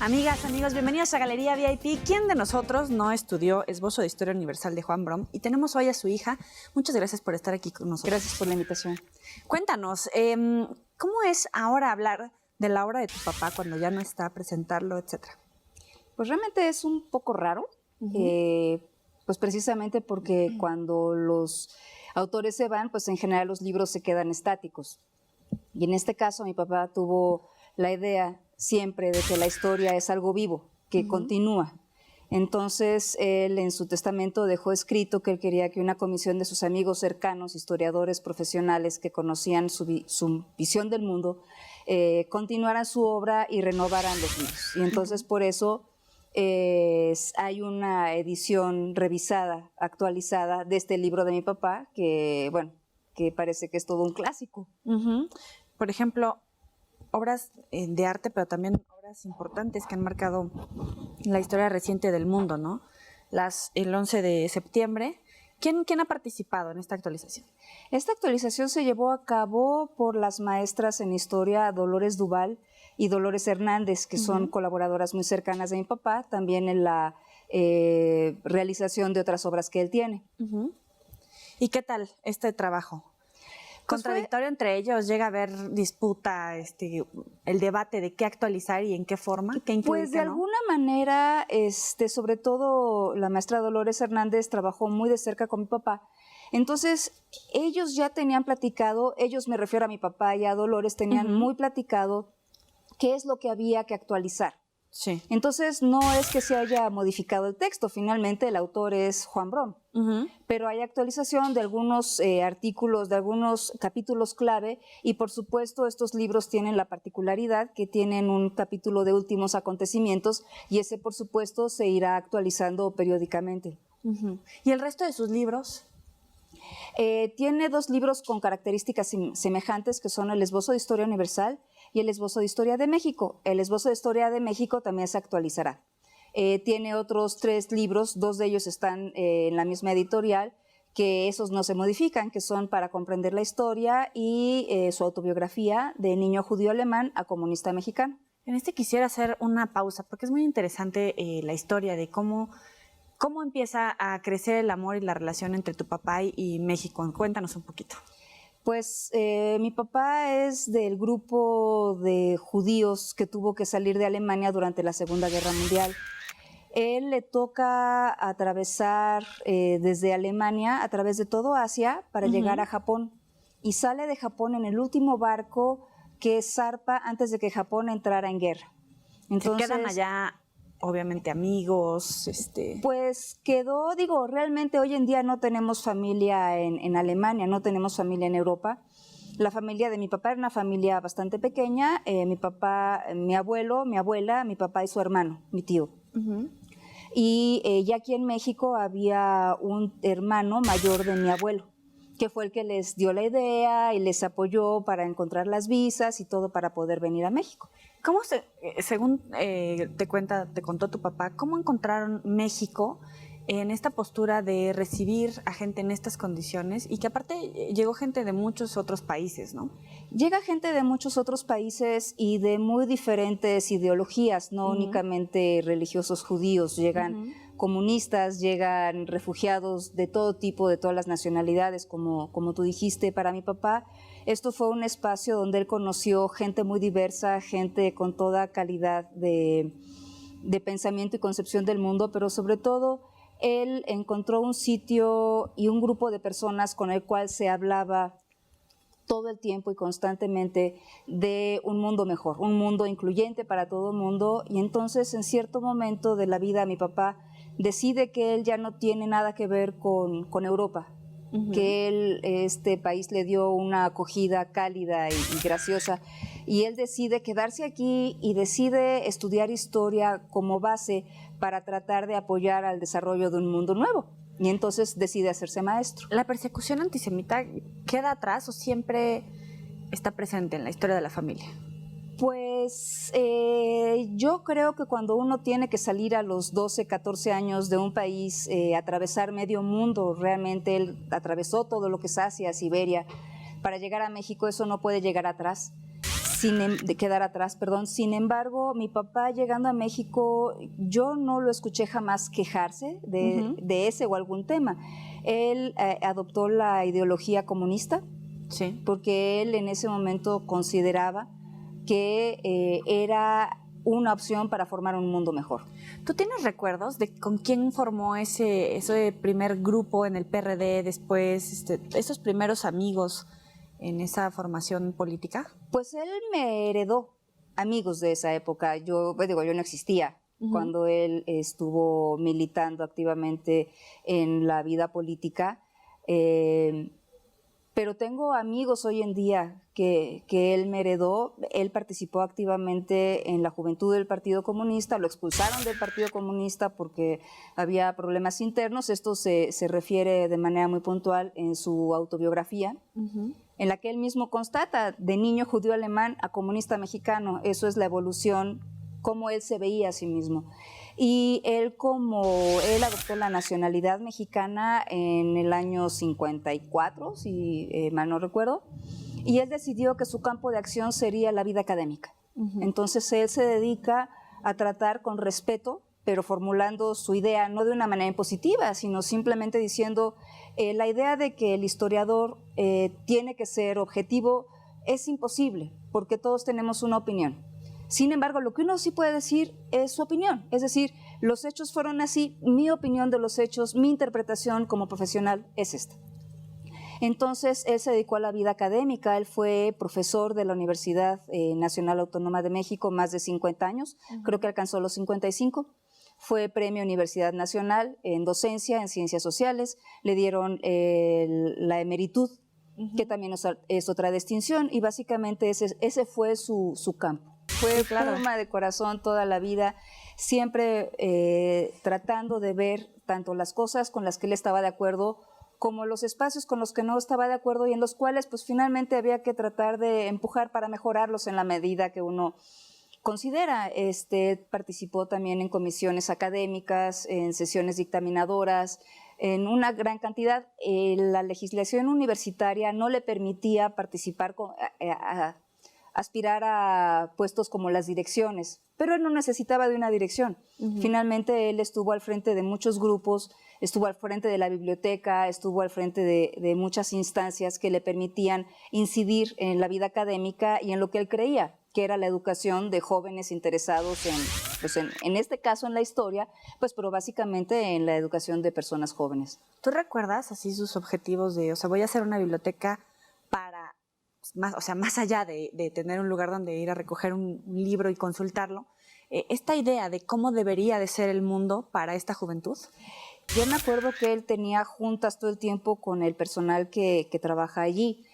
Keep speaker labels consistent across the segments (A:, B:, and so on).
A: Amigas, amigos, bienvenidos a Galería VIP. ¿Quién de nosotros no estudió Esbozo de Historia Universal de Juan Brom? Y tenemos hoy a su hija. Muchas gracias por estar aquí con nosotros.
B: Gracias por la invitación.
A: Cuéntanos, ¿cómo es ahora hablar de la obra de tu papá cuando ya no está, presentarlo, etcétera?
B: Pues realmente es un poco raro, pues precisamente porque cuando los autores se van, pues en general los libros se quedan estáticos. Y en este caso mi papá tuvo la idea siempre de que la historia es algo vivo, que continúa. Entonces, él en su testamento dejó escrito que él quería que una comisión de sus amigos cercanos, historiadores profesionales que conocían su visión del mundo, continuaran su obra y renovaran los libros. Y entonces, por eso, hay una edición revisada, actualizada de este libro de mi papá, que, bueno, que parece que es todo un clásico.
A: Por ejemplo, obras de arte, pero también obras importantes que han marcado la historia reciente del mundo, ¿no? El 11 de septiembre. ¿Quién ha participado en esta actualización?
B: Esta actualización se llevó a cabo por las maestras en historia Dolores Duval y Dolores Hernández, que son colaboradoras muy cercanas de mi papá, también en la realización de otras obras que él tiene.
A: ¿Y qué tal este trabajo? Contradictorio entre ellos, llega a haber disputa, el debate de qué actualizar y en qué forma, qué incluir,
B: pues de alguna manera, sobre todo la maestra Dolores Hernández trabajó muy de cerca con mi papá. Entonces, ellos ya tenían platicado, ellos me refiero a mi papá y a Dolores, tenían muy platicado qué es lo que había que actualizar.
A: Sí.
B: Entonces, no es que se haya modificado el texto, finalmente el autor es Juan Brom, pero hay actualización de algunos artículos, de algunos capítulos clave, y por supuesto estos libros tienen la particularidad que tienen un capítulo de últimos acontecimientos, y ese por supuesto se irá actualizando periódicamente.
A: ¿Y el resto de sus libros?
B: Tiene dos libros con características semejantes, que son el Esbozo de Historia Universal y el Esbozo de Historia de México. El Esbozo de Historia de México también se actualizará. Tiene otros 3 libros, 2 de ellos están en la misma editorial, que esos no se modifican, que son Para comprender la historia y su autobiografía de niño judío alemán a comunista mexicano.
A: En quisiera hacer una pausa, porque es muy interesante la historia de cómo empieza a crecer el amor y la relación entre tu papá y México. Cuéntanos un poquito.
B: Pues mi papá es del grupo de judíos que tuvo que salir de Alemania durante la Segunda Guerra Mundial. Él le toca atravesar desde Alemania, a través de todo Asia, para llegar a Japón. Y sale de Japón en el último barco que zarpa antes de que Japón entrara en guerra.
A: Entonces, ¿se quedan allá? Obviamente amigos,
B: Pues quedó, realmente hoy en día no tenemos familia en Alemania, no tenemos familia en Europa. La familia de mi papá era una familia bastante pequeña, mi papá, mi abuelo, mi abuela, mi papá y su hermano, mi tío. Y ya aquí en México había un hermano mayor de mi abuelo, que fue el que les dio la idea y les apoyó para encontrar las visas y todo para poder venir a México.
A: ¿Cómo según te contó tu papá, cómo encontraron México en esta postura de recibir a gente en estas condiciones y que aparte llegó gente de muchos otros países, ¿no?
B: Llega gente de muchos otros países y de muy diferentes ideologías, no únicamente religiosos judíos, llegan comunistas, llegan refugiados de todo tipo, de todas las nacionalidades, como tú dijiste. Para mi papá, esto fue un espacio donde él conoció gente muy diversa, gente con toda calidad de pensamiento y concepción del mundo, pero sobre todo él encontró un sitio y un grupo de personas con el cual se hablaba todo el tiempo y constantemente de un mundo mejor, un mundo incluyente para todo el mundo. Y entonces, en cierto momento de la vida, mi papá decide que él ya no tiene nada que ver con Europa, que él, este país le dio una acogida cálida y graciosa, y él decide quedarse aquí y decide estudiar historia como base para tratar de apoyar al desarrollo de un mundo nuevo. Y entonces decide hacerse maestro.
A: ¿La persecución antisemita queda atrás o siempre está presente en la historia de la familia?
B: Pues yo creo que cuando uno tiene que salir a los 12, 14 años de un país, atravesar medio mundo, realmente él atravesó todo lo que es Asia, Siberia, para llegar a México, eso no puede llegar atrás. Quedar atrás, perdón. Sin embargo, mi papá llegando a México, yo no lo escuché jamás quejarse de ese o algún tema. Él adoptó la ideología comunista,
A: sí,
B: porque él en ese momento consideraba que era una opción para formar un mundo mejor.
A: ¿Tú tienes recuerdos de con quién formó ese primer grupo en el PRD, después esos primeros amigos en esa formación política?
B: Pues él me heredó amigos de esa época. Yo no existía cuando él estuvo militando activamente en la vida política, pero tengo amigos hoy en día que él me heredó. Él participó activamente en la juventud del Partido Comunista, lo expulsaron del Partido Comunista porque había problemas internos. Esto se refiere de manera muy puntual en su autobiografía, en la que él mismo constata: de niño judío alemán a comunista mexicano. Eso es la evolución, cómo él se veía a sí mismo. Y él adoptó la nacionalidad mexicana en el año 54, si mal no recuerdo, y él decidió que su campo de acción sería la vida académica. Entonces él se dedica a tratar con respeto, pero formulando su idea no de una manera impositiva, sino simplemente diciendo la idea de que el historiador tiene que ser objetivo es imposible, porque todos tenemos una opinión. Sin embargo, lo que uno sí puede decir es su opinión, es decir, los hechos fueron así, mi opinión de los hechos, mi interpretación como profesional es esta. Entonces, él se dedicó a la vida académica. Él fue profesor de la Universidad Nacional Autónoma de México más de 50 años, creo que alcanzó los 55. Fue premio Universidad Nacional en docencia, en ciencias sociales. Le dieron la emeritud, que también es otra distinción, y básicamente ese fue su campo. Fue pluma de corazón toda la vida, siempre tratando de ver tanto las cosas con las que él estaba de acuerdo como los espacios con los que no estaba de acuerdo, y en los cuales pues finalmente había que tratar de empujar para mejorarlos en la medida que uno considera. Participó también en comisiones académicas, en sesiones dictaminadoras, en una gran cantidad. La legislación universitaria no le permitía participar aspirar a puestos como las direcciones, pero él no necesitaba de una dirección. Finalmente él estuvo al frente de muchos grupos, estuvo al frente de la biblioteca, estuvo al frente de muchas instancias que le permitían incidir en la vida académica y en lo que él creía, que era la educación de jóvenes interesados en este caso en la historia, pues, pero básicamente en la educación de personas jóvenes.
A: ¿Tú recuerdas así sus objetivos de, voy a hacer una biblioteca para más allá de tener un lugar donde ir a recoger un libro y consultarlo, esta idea de cómo debería de ser el mundo para esta juventud?
B: Yo me acuerdo que él tenía juntas todo el tiempo con el personal que trabaja allí,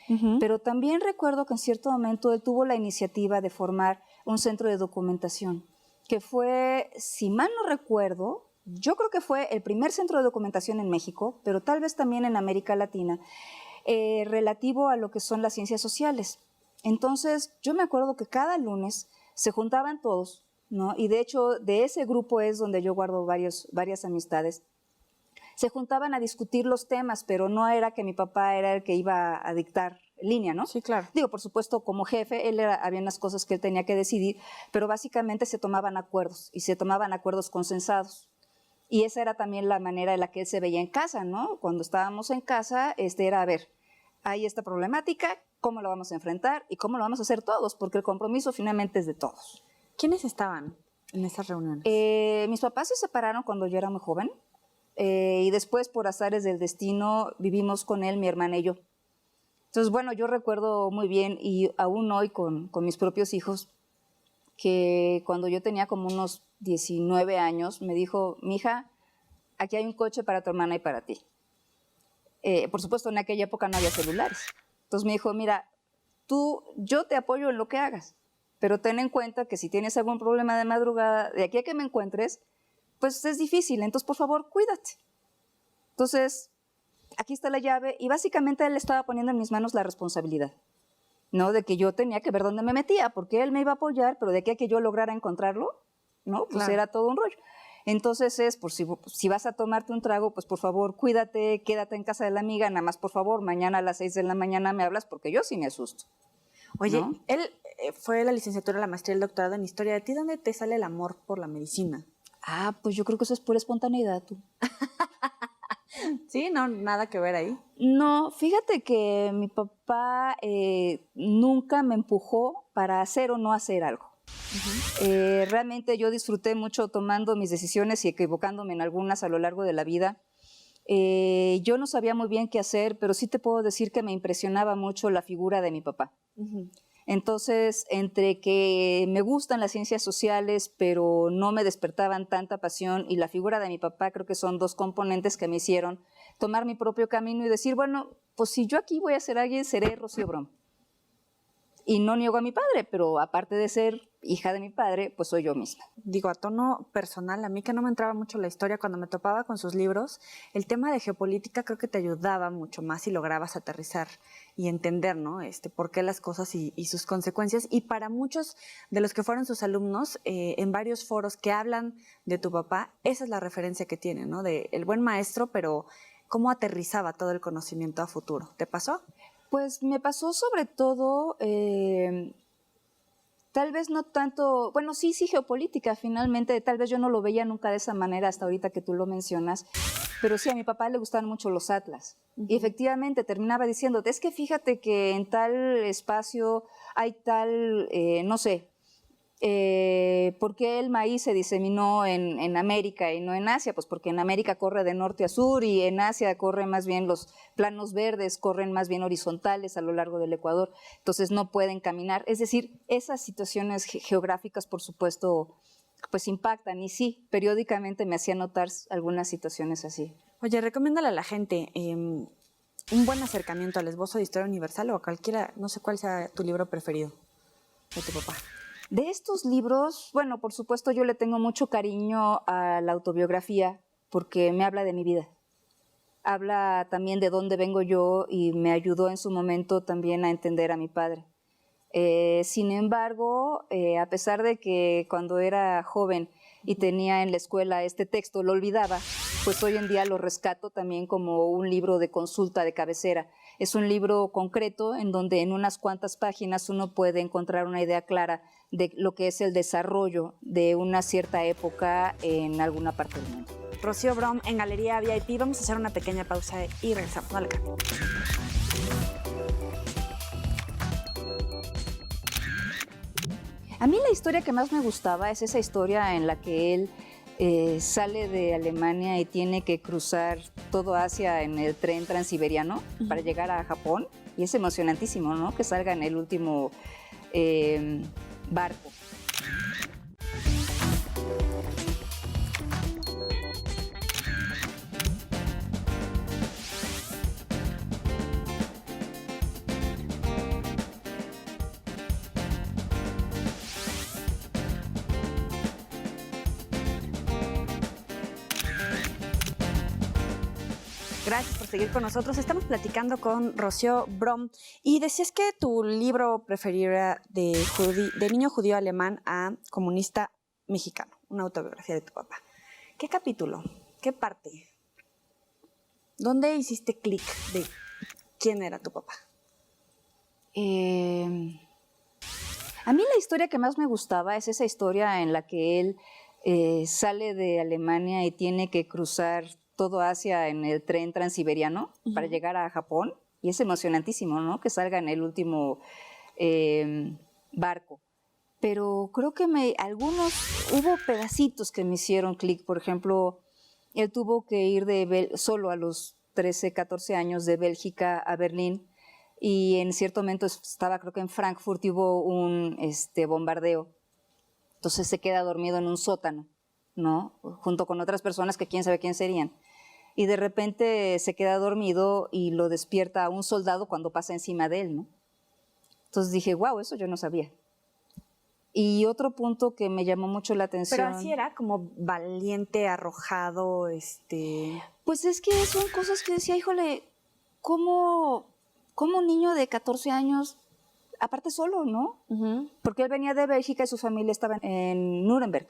B: pero también recuerdo que en cierto momento él tuvo la iniciativa de formar un centro de documentación, que fue, si mal no recuerdo, yo creo que fue el primer centro de documentación en México, pero tal vez también en América Latina, relativo a lo que son las ciencias sociales. Entonces, yo me acuerdo que cada lunes se juntaban todos, ¿no? Y de hecho, de ese grupo es donde yo guardo varias amistades. Se juntaban a discutir los temas, pero no era que mi papá era el que iba a dictar línea, ¿no?
A: Sí, claro.
B: Digo, por supuesto, como jefe, había unas cosas que él tenía que decidir, pero básicamente se tomaban acuerdos, y se tomaban acuerdos consensados. Y esa era también la manera en la que él se veía en casa, ¿no? Cuando estábamos en casa, era, a ver, hay esta problemática, ¿cómo la vamos a enfrentar y cómo lo vamos a hacer todos? Porque el compromiso finalmente es de todos.
A: ¿Quiénes estaban en esas reuniones?
B: Mis papás se separaron cuando yo era muy joven, y después, por azares del destino, vivimos con él, mi hermana y yo. Entonces, bueno, yo recuerdo muy bien y aún hoy con mis propios hijos que cuando yo tenía como unos 19 años me dijo, mija, aquí hay un coche para tu hermana y para ti. Por supuesto, en aquella época no había celulares. Entonces me dijo, mira, yo te apoyo en lo que hagas, pero ten en cuenta que si tienes algún problema de madrugada, de aquí a que me encuentres, pues es difícil, entonces por favor, cuídate. Entonces, aquí está la llave y básicamente él estaba poniendo en mis manos la responsabilidad, ¿no? De que yo tenía que ver dónde me metía, porque él me iba a apoyar, pero de aquí a que yo lograra encontrarlo, ¿no? Pues
A: Claro.
B: era todo un rollo. Entonces por si vas a tomarte un trago, pues por favor, cuídate, quédate en casa de la amiga, nada más por favor, mañana a las 6 de la mañana me hablas porque yo sí me asusto.
A: Oye,
B: ¿No?
A: él fue la licenciatura, la maestría y el doctorado en historia. ¿De ti dónde te sale el amor por la medicina?
B: Pues yo creo que eso es pura espontaneidad, tú.
A: Sí, no, nada que ver ahí.
B: No, fíjate que mi papá nunca me empujó para hacer o no hacer algo. Realmente yo disfruté mucho tomando mis decisiones y equivocándome en algunas a lo largo de la vida. Yo no sabía muy bien qué hacer, pero sí te puedo decir que me impresionaba mucho la figura de mi papá. Entonces, entre que me gustan las ciencias sociales, pero no me despertaban tanta pasión, y la figura de mi papá, creo que son dos componentes que me hicieron tomar mi propio camino y decir, bueno, pues si yo aquí voy a ser alguien, seré Rocío Brom. Y no niego a mi padre, pero aparte de ser hija de mi padre, pues soy yo misma.
A: Digo, a tono personal, a mí que no me entraba mucho la historia, cuando me topaba con sus libros, el tema de geopolítica creo que te ayudaba mucho más si lograbas aterrizar y entender, ¿no? Por qué las cosas y sus consecuencias. Y para muchos de los que fueron sus alumnos, en varios foros que hablan de tu papá, esa es la referencia que tienen, ¿no? De el buen maestro, pero cómo aterrizaba todo el conocimiento a futuro. ¿Te pasó?
B: Pues me pasó sobre todo, tal vez no tanto, bueno, sí, geopolítica, finalmente, tal vez yo no lo veía nunca de esa manera hasta ahorita que tú lo mencionas, pero sí, a mi papá le gustaban mucho los atlas. Y efectivamente terminaba diciéndote, es que fíjate que en tal espacio hay tal, no sé, ¿por qué el maíz se diseminó en América y no en Asia? Pues porque en América corre de norte a sur y en Asia corre más bien los planos verdes, corren más bien horizontales a lo largo del Ecuador, entonces no pueden caminar. Es decir, esas situaciones geográficas, por supuesto, pues impactan y sí, periódicamente me hacía notar algunas situaciones así.
A: Oye, recomiéndale a la gente un buen acercamiento al esbozo de Historia Universal o a cualquiera, no sé cuál sea tu libro preferido de tu papá.
B: De estos libros, bueno, por supuesto yo le tengo mucho cariño a la autobiografía porque me habla de mi vida. Habla también de dónde vengo yo y me ayudó en su momento también a entender a mi padre. Sin embargo, a pesar de que cuando era joven y tenía en la escuela este texto, lo olvidaba, pues hoy en día lo rescato también como un libro de consulta de cabecera. Es un libro concreto en donde en unas cuantas páginas uno puede encontrar una idea clara de lo que es el desarrollo de una cierta época en alguna parte del mundo.
A: Rocío Brom en Galería VIP. Vamos a hacer una pequeña pausa y regresamos. No le cambie.
B: A mí la historia que más me gustaba es esa historia en la que él sale de Alemania y tiene que cruzar todo Asia en el tren transiberiano para llegar a Japón. Y es emocionantísimo, ¿no? Que salga en el último barco.
A: Gracias por seguir con nosotros. Estamos platicando con Rocío Brom y decías que tu libro preferido era de niño judío alemán a comunista mexicano, una autobiografía de tu papá. ¿Qué capítulo? ¿Qué parte? ¿Dónde hiciste clic de quién era tu papá?
B: A mí la historia que más me gustaba es esa historia en la que él sale de Alemania y tiene que cruzar todo Asia en el tren transiberiano para llegar a Japón. Y es emocionantísimo, ¿no? Que salga en el último barco. Pero creo que hubo pedacitos que me hicieron clic. Por ejemplo, él tuvo que ir solo a los 13, 14 años de Bélgica a Berlín y en cierto momento estaba, creo que en Frankfurt, y hubo un bombardeo. Entonces se queda dormido en un sótano, ¿no? Junto con otras personas que quién sabe quién serían. Y de repente se queda dormido y lo despierta un soldado cuando pasa encima de él, ¿no? Entonces dije, wow, eso yo no sabía. Y otro punto que me llamó mucho la atención.
A: Pero así era, como valiente, arrojado,
B: Pues es que son cosas que decía, híjole, ¿cómo un niño de 14 años, aparte solo, ¿no? Porque él venía de Bélgica y su familia estaba en Nuremberg.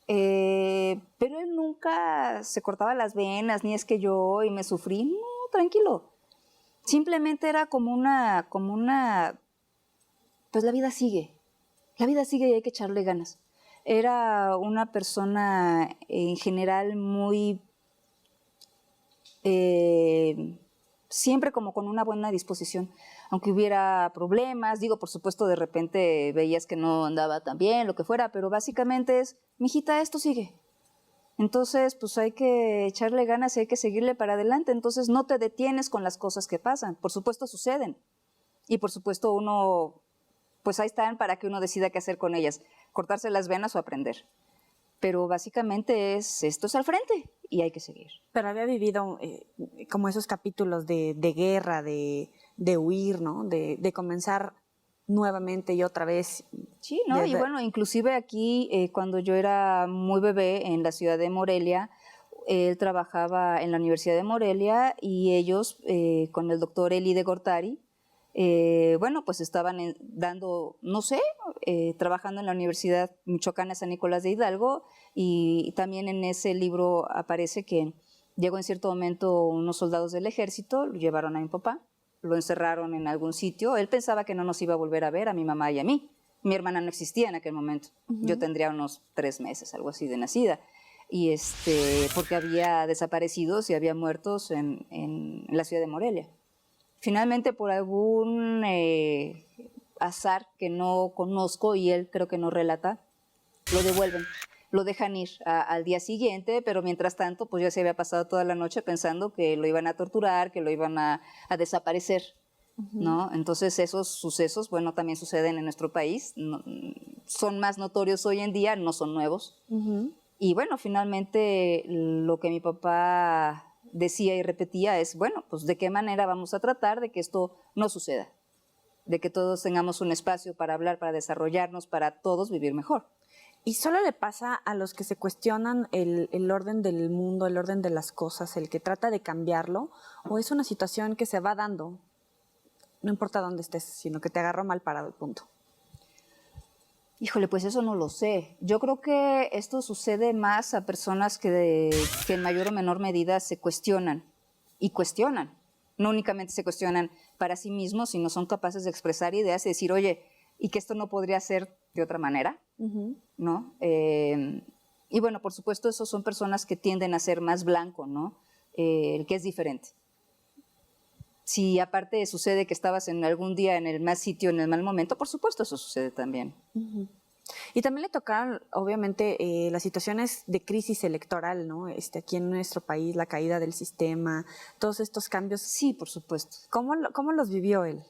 B: Pero él nunca se cortaba las venas, ni es que yo y me sufrí, no, tranquilo. Simplemente era como una, pues la vida sigue y hay que echarle ganas. Era una persona en general muy, siempre como con una buena disposición, aunque hubiera problemas, digo, por supuesto, de repente veías que no andaba tan bien, lo que fuera, pero básicamente es, mijita, esto sigue. Entonces, pues hay que echarle ganas y hay que seguirle para adelante. Entonces, no te detienes con las cosas que pasan. Por supuesto, suceden. Y por supuesto, uno, pues ahí están para que uno decida qué hacer con ellas, cortarse las venas o aprender. Pero básicamente esto es al frente y hay que seguir.
A: Pero había vivido como esos capítulos de guerra, de huir, ¿no? De comenzar nuevamente y otra vez.
B: Sí, ¿no? Y bueno, inclusive aquí, cuando yo era muy bebé en la ciudad de Morelia, él trabajaba en la Universidad de Morelia y ellos, con el doctor Eli de Gortari, bueno, pues estaban dando, no sé, trabajando en la Universidad Michoacana San Nicolás de Hidalgo, y también en ese libro aparece que llegó en cierto momento unos soldados del ejército, lo llevaron a mi papá, lo encerraron en algún sitio. Él pensaba que no nos iba a volver a ver, a mi mamá y a mí. Mi hermana no existía en aquel momento. Yo tendría unos 3 meses, algo así, de nacida. Y porque había desaparecidos y había muertos en la ciudad de Morelia. Finalmente, por algún azar que no conozco y él creo que no relata, lo devuelven. Lo dejan ir al día siguiente, pero mientras tanto, pues ya se había pasado toda la noche pensando que lo iban a torturar, que lo iban a desaparecer, ¿no? Entonces esos sucesos, bueno, también suceden en nuestro país, no, son más notorios hoy en día, no son nuevos. Y bueno, finalmente lo que mi papá decía y repetía es, bueno, pues de qué manera vamos a tratar de que esto no suceda, de que todos tengamos un espacio para hablar, para desarrollarnos, para todos vivir mejor.
A: ¿Y solo le pasa a los que se cuestionan el orden del mundo, el orden de las cosas, el que trata de cambiarlo? ¿O es una situación que se va dando? No importa dónde estés, sino que te agarró mal parado el punto.
B: Híjole, pues eso no lo sé. Yo creo que esto sucede más a personas que en mayor o menor medida se cuestionan y cuestionan. No únicamente se cuestionan para sí mismos, sino son capaces de expresar ideas y decir, oye, ¿y que esto no podría ser de otra manera? ¿No? Y bueno, por supuesto, esos son personas que tienden a ser más blanco, ¿no? El que es diferente. Si aparte sucede que estabas en algún día en el mal sitio, en el mal momento, por supuesto eso sucede también.
A: Y también le tocaron, obviamente, las situaciones de crisis electoral, ¿no? Aquí en nuestro país, la caída del sistema, todos estos cambios.
B: Sí, por supuesto.
A: ¿Cómo los vivió él?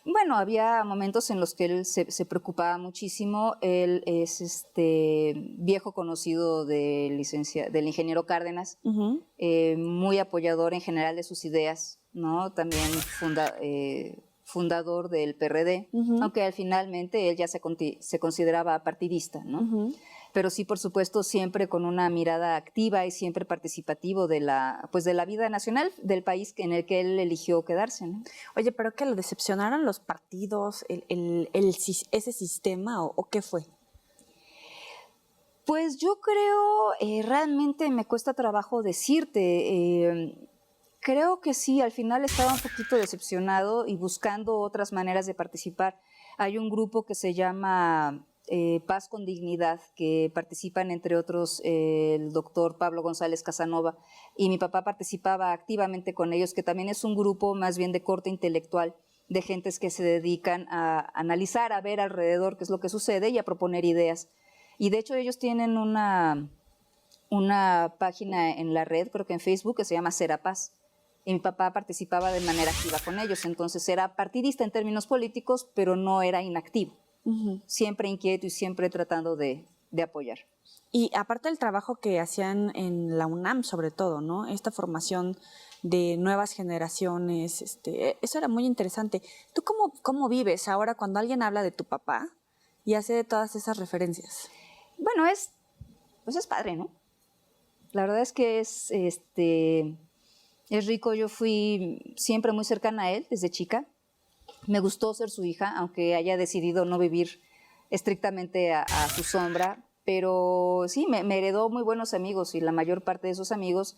B: Bueno, había momentos en los que él se preocupaba muchísimo. Él es viejo conocido del ingeniero Cárdenas, muy apoyador en general de sus ideas, ¿no? También fundador del PRD, aunque finalmente él ya se consideraba partidista, ¿no? Pero sí, por supuesto, siempre con una mirada activa y siempre participativo de la vida nacional del país en el que él eligió quedarse, ¿no?
A: Oye, ¿pero qué, lo decepcionaron los partidos, ese sistema o qué fue?
B: Pues yo creo, realmente me cuesta trabajo decirte, creo que sí, al final estaba un poquito decepcionado y buscando otras maneras de participar. Hay un grupo que se llama Paz con Dignidad, que participan entre otros el doctor Pablo González Casanova, y mi papá participaba activamente con ellos, que también es un grupo más bien de corte intelectual, de gentes que se dedican a analizar, a ver alrededor qué es lo que sucede y a proponer ideas. Y de hecho ellos tienen una página en la red, creo que en Facebook, que se llama Serapaz, y mi papá participaba de manera activa con ellos. Entonces era partidista en términos políticos, pero no era inactivo. Siempre inquieto y siempre tratando de apoyar.
A: Y aparte del trabajo que hacían en la UNAM, sobre todo, ¿no? Esta formación de nuevas generaciones, eso era muy interesante. ¿Tú cómo vives ahora cuando alguien habla de tu papá y hace todas esas referencias?
B: Bueno, pues es padre, ¿no? La verdad es que es rico. Yo fui siempre muy cercana a él desde chica. Me gustó ser su hija, aunque haya decidido no vivir estrictamente a su sombra. Pero sí, me heredó muy buenos amigos y la mayor parte de esos amigos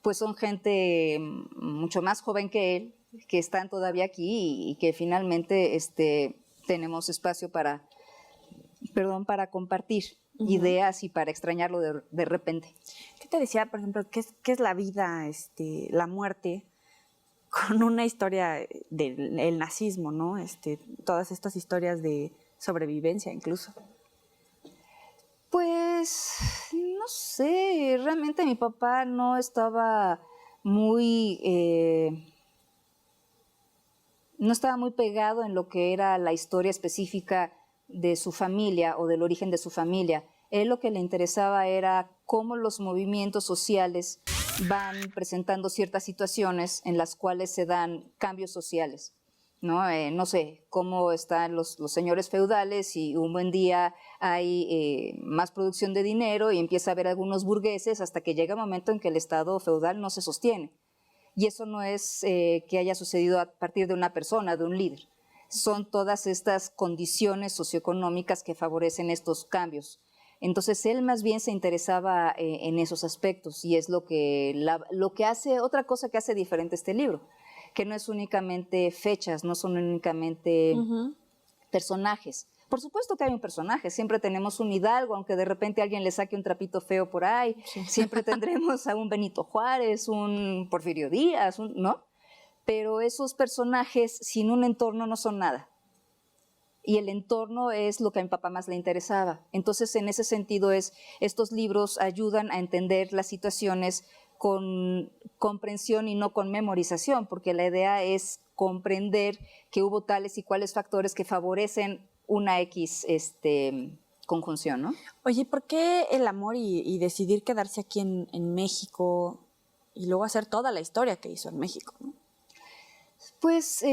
B: pues son gente mucho más joven que él, que están todavía aquí y que finalmente tenemos espacio para compartir ideas y para extrañarlo de repente.
A: ¿Qué te decía, por ejemplo, qué es la vida, la muerte, con una historia del nazismo, ¿no? Todas estas historias de sobrevivencia incluso.
B: Pues, no sé, realmente mi papá no estaba muy pegado en lo que era la historia específica de su familia o del origen de su familia. Él lo que le interesaba era cómo los movimientos sociales van presentando ciertas situaciones en las cuales se dan cambios sociales. No sé, cómo están los señores feudales y un buen día hay más producción de dinero y empieza a haber algunos burgueses hasta que llega un momento en que el estado feudal no se sostiene. Y eso no es que haya sucedido a partir de una persona, de un líder. Son todas estas condiciones socioeconómicas que favorecen estos cambios. Entonces él más bien se interesaba en esos aspectos y es lo que hace, otra cosa que hace diferente este libro, que no es únicamente fechas, no son únicamente personajes. Por supuesto que hay un personaje, siempre tenemos un Hidalgo, aunque de repente alguien le saque un trapito feo por ahí, sí. Siempre tendremos a un Benito Juárez, un Porfirio Díaz, ¿no? Pero esos personajes sin un entorno no son nada. Y el entorno es lo que a mi papá más le interesaba. Entonces, en ese sentido, estos libros ayudan a entender las situaciones con comprensión y no con memorización, porque la idea es comprender que hubo tales y cuales factores que favorecen una X conjunción, ¿no?
A: Oye, ¿por qué el amor y decidir quedarse aquí en México y luego hacer toda la historia que hizo en México, ¿no?
B: Pues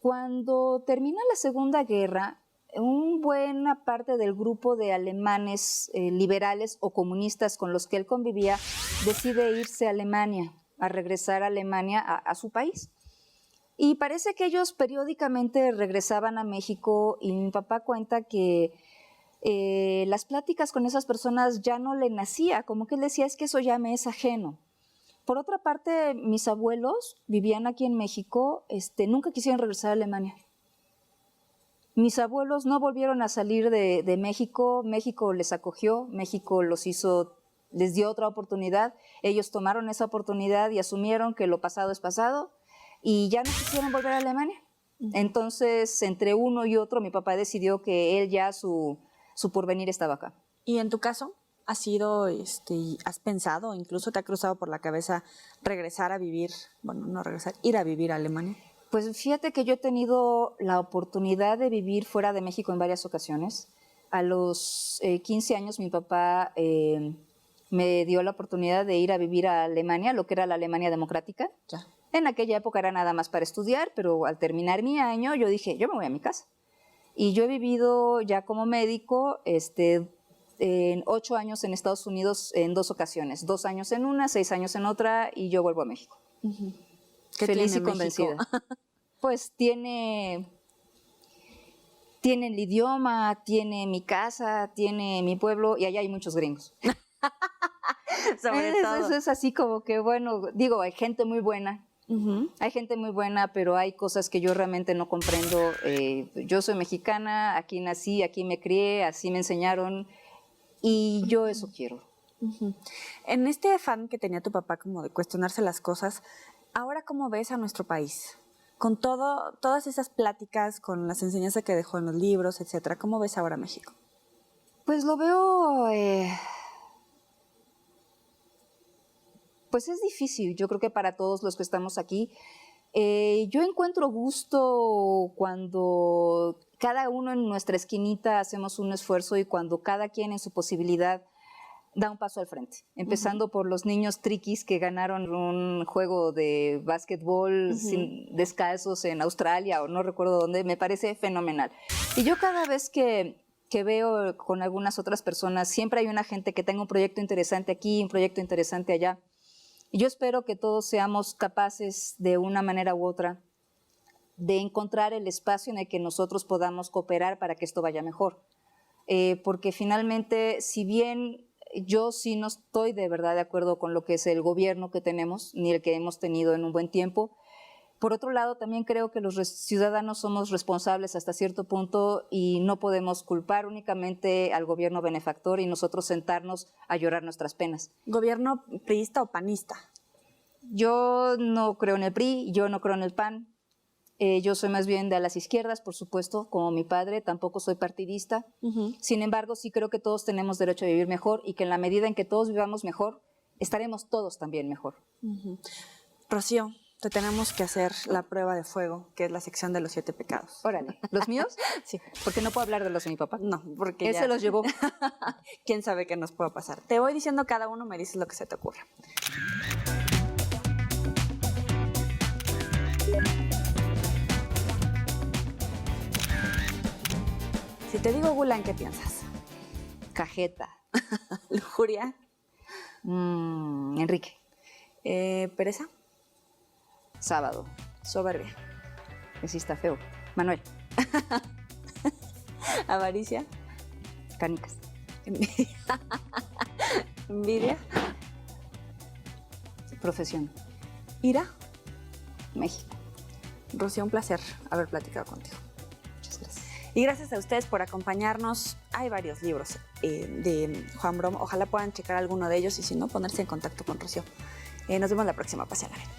B: cuando termina la Segunda Guerra, una buena parte del grupo de alemanes liberales o comunistas con los que él convivía decide irse a Alemania, a regresar a Alemania, a su país. Y parece que ellos periódicamente regresaban a México y mi papá cuenta que las pláticas con esas personas ya no le nacía, como que él decía, es que eso ya me es ajeno. Por otra parte, mis abuelos vivían aquí en México, nunca quisieron regresar a Alemania. Mis abuelos no volvieron a salir de México, México les acogió, México les dio otra oportunidad, ellos tomaron esa oportunidad y asumieron que lo pasado es pasado y ya no quisieron volver a Alemania. Entonces, entre uno y otro, mi papá decidió que él ya su porvenir estaba acá.
A: ¿Y en tu caso? ¿Has pensado, incluso te ha cruzado por la cabeza regresar a vivir, bueno, no regresar, ir a vivir a Alemania?
B: Pues fíjate que yo he tenido la oportunidad de vivir fuera de México en varias ocasiones. A los 15 años mi papá me dio la oportunidad de ir a vivir a Alemania, lo que era la Alemania democrática.
A: Ya.
B: En aquella época era nada más para estudiar, pero al terminar mi año yo dije, yo me voy a mi casa. Y yo he vivido ya como médico, en 8 años en Estados Unidos en 2 ocasiones, 2 años en una, 6 años en otra y yo vuelvo a México. Feliz y convencida. Pues tiene el idioma, tiene mi casa, tiene mi pueblo y allá hay muchos gringos.
A: Sobre todo.
B: Eso es así como que, bueno, digo, hay gente muy buena. Hay gente muy buena, pero hay cosas que yo realmente no comprendo. Yo soy mexicana, aquí nací, aquí me crié, así me enseñaron. Y yo eso quiero.
A: En este afán que tenía tu papá como de cuestionarse las cosas, ¿ahora cómo ves a nuestro país? Con todas esas pláticas, con las enseñanzas que dejó en los libros, etcétera, ¿cómo ves ahora México?
B: Pues lo veo Pues es difícil, yo creo que para todos los que estamos aquí. Yo encuentro gusto cuando cada uno en nuestra esquinita hacemos un esfuerzo y cuando cada quien en su posibilidad da un paso al frente, empezando por los niños triquis que ganaron un juego de básquetbol descalzos en Australia o no recuerdo dónde, me parece fenomenal. Y yo cada vez que veo con algunas otras personas, siempre hay una gente que tenga un proyecto interesante aquí, un proyecto interesante allá. Y yo espero que todos seamos capaces de una manera u otra de encontrar el espacio en el que nosotros podamos cooperar para que esto vaya mejor. Porque finalmente, si bien yo sí no estoy de verdad de acuerdo con lo que es el gobierno que tenemos, ni el que hemos tenido en un buen tiempo, por otro lado también creo que los ciudadanos somos responsables hasta cierto punto y no podemos culpar únicamente al gobierno benefactor y nosotros sentarnos a llorar nuestras penas.
A: ¿Gobierno priista o panista?
B: Yo no creo en el PRI, yo no creo en el PAN. Yo soy más bien de las izquierdas, por supuesto, como mi padre, tampoco soy partidista. Sin embargo, sí creo que todos tenemos derecho a vivir mejor y que en la medida en que todos vivamos mejor, estaremos todos también mejor.
A: Rocío, te tenemos que hacer la prueba de fuego, que es la sección de los 7 pecados.
B: Órale, ¿los míos?
A: Sí.
B: Porque no puedo hablar de los de mi papá.
A: No, porque
B: Él
A: ya...
B: se los llevó.
A: ¿Quién sabe qué nos pueda pasar? Te voy diciendo cada uno, me dices lo que se te ocurra. Si te digo Gulan, ¿qué piensas?
B: Cajeta.
A: Lujuria.
B: Enrique.
A: Pereza.
B: Sábado.
A: Soberbia.
B: Que sí está feo. Manuel.
A: Avaricia.
B: Canicas.
A: Envidia.
B: Profesión.
A: Ira.
B: México.
A: Rocío, un placer haber platicado contigo.
B: Muchas gracias.
A: Y gracias a ustedes por acompañarnos. Hay varios libros de Juan Brom. Ojalá puedan checar alguno de ellos y si no, ponerse en contacto con Rocío. Nos vemos la próxima. Pasen la bien.